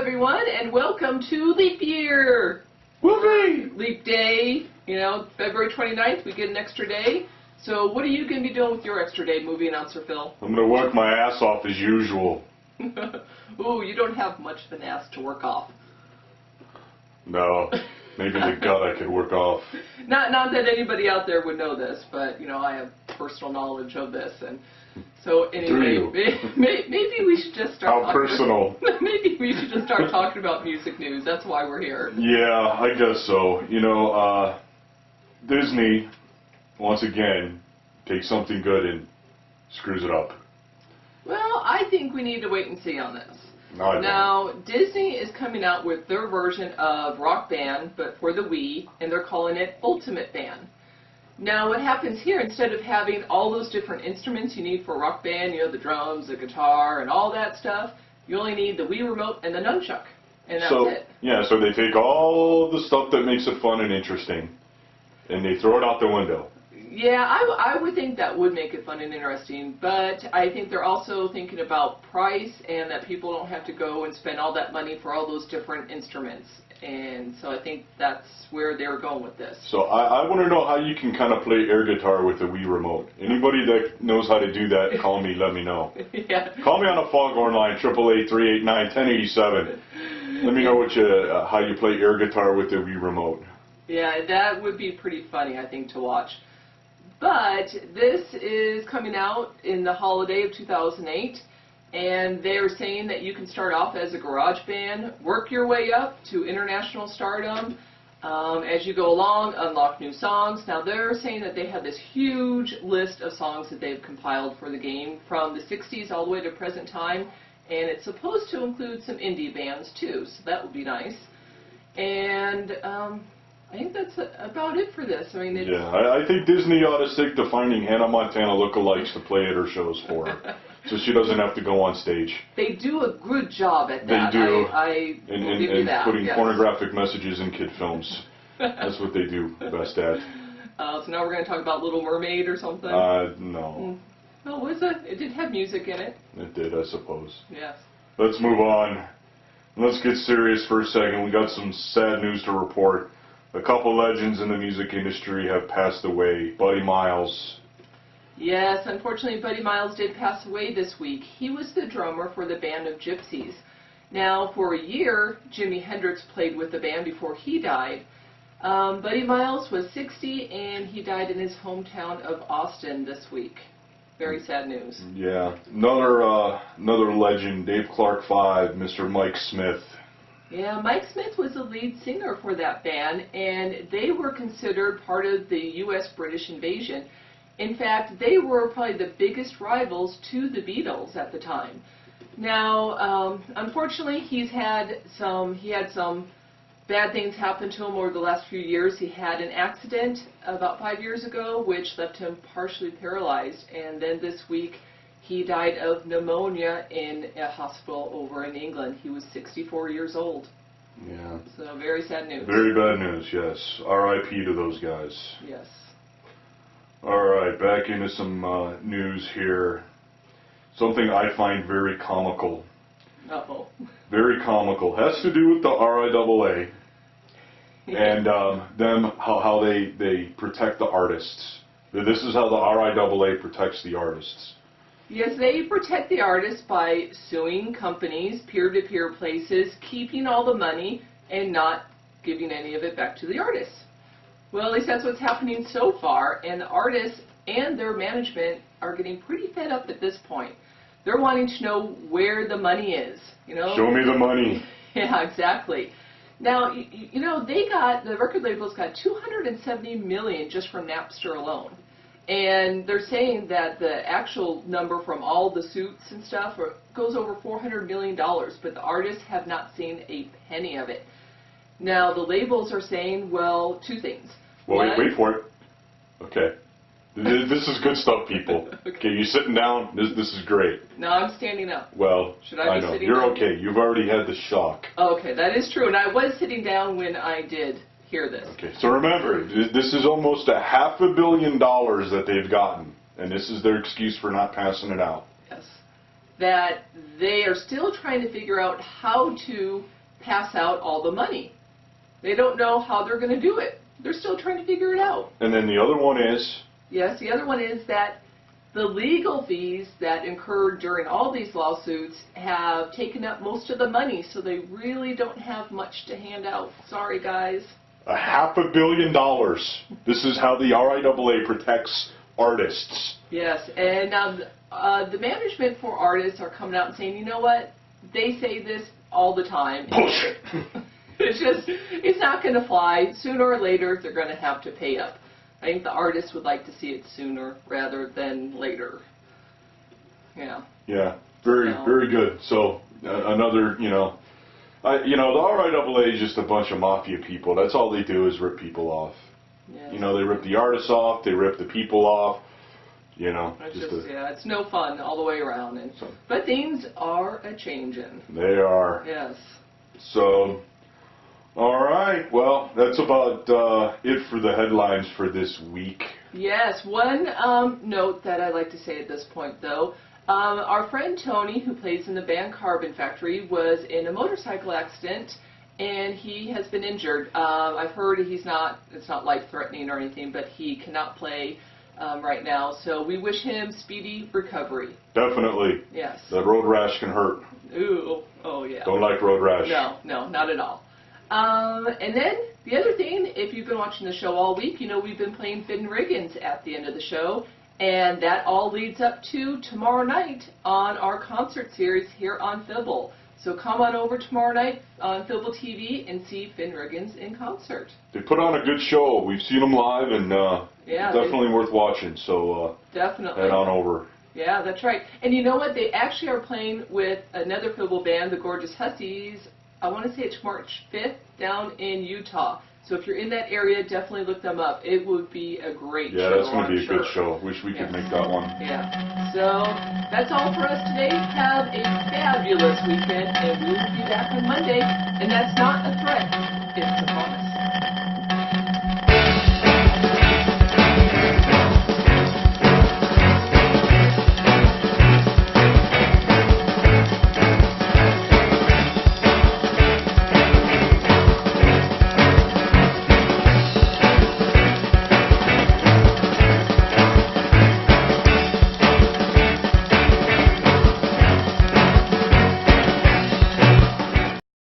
everyone, and welcome to Leap Year! Whoopee! Leap Day, you know, February 29th, we get an extra day. So what are you going to be doing with your extra day, movie announcer Phil? I'm going to work my ass off as usual. Ooh, you don't have much of an ass to work off. No, maybe the gut I could work off. Not that anybody out there would know this, but, you know, I have personal knowledge of this, and so anyway, maybe we should just start How personal. Maybe we should just start talking about music news. That's why we're here. Yeah, I guess so. You know, Disney, once again, takes something good and screws it up. Well, I think we need to wait and see on this. No, I don't. Now, Disney is coming out with their version of Rock Band, but for the Wii, and they're calling it Ultimate Band. Now, what happens here, instead of having all those different instruments you need for Rock Band, you know, the drums, the guitar, and all that stuff, you only need the Wii remote and the nunchuck, and that's it. Yeah, so they take all the stuff that makes it fun and interesting, and they throw it out the window. Yeah, I would think that would make it fun and interesting, but I think they're also thinking about price and that people don't have to go and spend all that money for all those different instruments. And so I think that's where they're going with this. So I want to know how you can kind of play air guitar with a Wii remote. Anybody that knows how to do that, call me, let me know. Yeah. Call me on a foghorn line, 888-389-1087. Let me know how you play air guitar with the Wii remote. Yeah, that would be pretty funny, I think, to watch. But this is coming out in the holiday of 2008, and they're saying that you can start off as a garage band, work your way up to international stardom. As you go along, unlock new songs. Now they're saying that they have this huge list of songs that they've compiled for the game from the 60s all the way to present time, and it's supposed to include some indie bands too, so that would be nice. And I think that's about it for this. I mean, yeah, I think Disney ought to stick to finding Hannah Montana lookalikes to play at her shows for her, so she doesn't have to go on stage. They do a good job at that. They do. I will give you that. Putting yes. pornographic messages in kid films. That's what they do best at. So now we're going to talk about Little Mermaid or something? No. Oh, was it? It did have music in it. It did, I suppose. Yes. Let's move on. Let's get serious for a second. We got some sad news to report. A couple legends in the music industry have passed away. Buddy Miles. Yes, unfortunately Buddy Miles did pass away this week. He was the drummer for the band of Gypsies. Now, for a year, Jimi Hendrix played with the band before he died. Buddy Miles was 60, and he died in his hometown of Austin this week. Very sad news. Yeah. Another legend, Dave Clark 5, Mr. Mike Smith. Yeah, Mike Smith was the lead singer for that band, and they were considered part of the U.S.-British invasion. In fact, they were probably the biggest rivals to the Beatles at the time. Now, unfortunately, he had some bad things happen to him over the last few years. He had an accident about 5 years ago, which left him partially paralyzed, and then this week he died of pneumonia in a hospital over in England. He was 64 years old. Yeah. So very sad news. Very bad news, yes. R.I.P. to those guys. Yes. All right, back into some news here. Something I find very comical. Uh-oh. Very comical. Has to do with the RIAA and how they protect the artists. This is how the RIAA protects the artists. Yes, they protect the artists by suing companies, peer-to-peer places, keeping all the money, and not giving any of it back to the artists. Well, at least that's what's happening so far, and the artists and their management are getting pretty fed up at this point. They're wanting to know where the money is, you know? Show me the money. Yeah, exactly. Now, you know, the record labels got $270 million just from Napster alone. And they're saying that the actual number from all the suits and stuff goes over $400 million, but the artists have not seen a penny of it. Now, the labels are saying, well, two things. Well, wait for it. Okay. This is good stuff, people. Okay, you sitting down? This is great. No, I'm standing up. Well, should I be know. Sitting You're down? okay. You've already had the shock. Okay, that is true. And I was sitting down when I did hear this. Okay, so remember, this is almost $500 million that they've gotten, and this is their excuse for not passing it out. Yes. That they are still trying to figure out how to pass out all the money. They don't know how they're going to do it. They're still trying to figure it out. And then the other one is? Yes, the other one is that the legal fees that incurred during all these lawsuits have taken up most of the money, so they really don't have much to hand out. Sorry, guys. $500 million. This is how the RIAA protects artists. Yes, and now the management for artists are coming out and saying, you know what? They say this all the time. Bullshit. It's not going to fly. Sooner or later, they're going to have to pay up. I think the artists would like to see it sooner rather than later. Yeah. Yeah, very good. So another, the RIAA is just a bunch of mafia people. That's all they do is rip people off. Yes. They rip the artists off, they rip the people off. It's no fun all the way around. But things are a-changin'. They are. Yes. So, all right. Well, that's about it for the headlines for this week. Yes. One note that I'd like to say at this point, though. Our friend Tony, who plays in the band Carbon Factory, was in a motorcycle accident, and he has been injured. I've heard it's not life-threatening or anything, but he cannot play right now. So we wish him speedy recovery. Definitely. Yes. The road rash can hurt. Ooh. Oh, yeah. Don't like road rash. No, not at all. And then the other thing, if you've been watching the show all week, we've been playing Riggins at the end of the show. And that all leads up to tomorrow night on our concert series here on Phibble. So come on over tomorrow night on Phibble TV and see Riggins in concert. They put on a good show. We've seen them live, and definitely worth watching. So definitely head on over. Yeah, that's right. And you know what? They actually are playing with another Phibble band, the Gorgeous Hussies. I want to say it's March 5th down in Utah. So if you're in that area, definitely look them up. It would be a great show. Yeah, that's going to be a good show. Wish we could make that one. Yeah. So that's all for us today. Have a fabulous weekend, and we'll be back on Monday. And that's not a threat. It's a promise.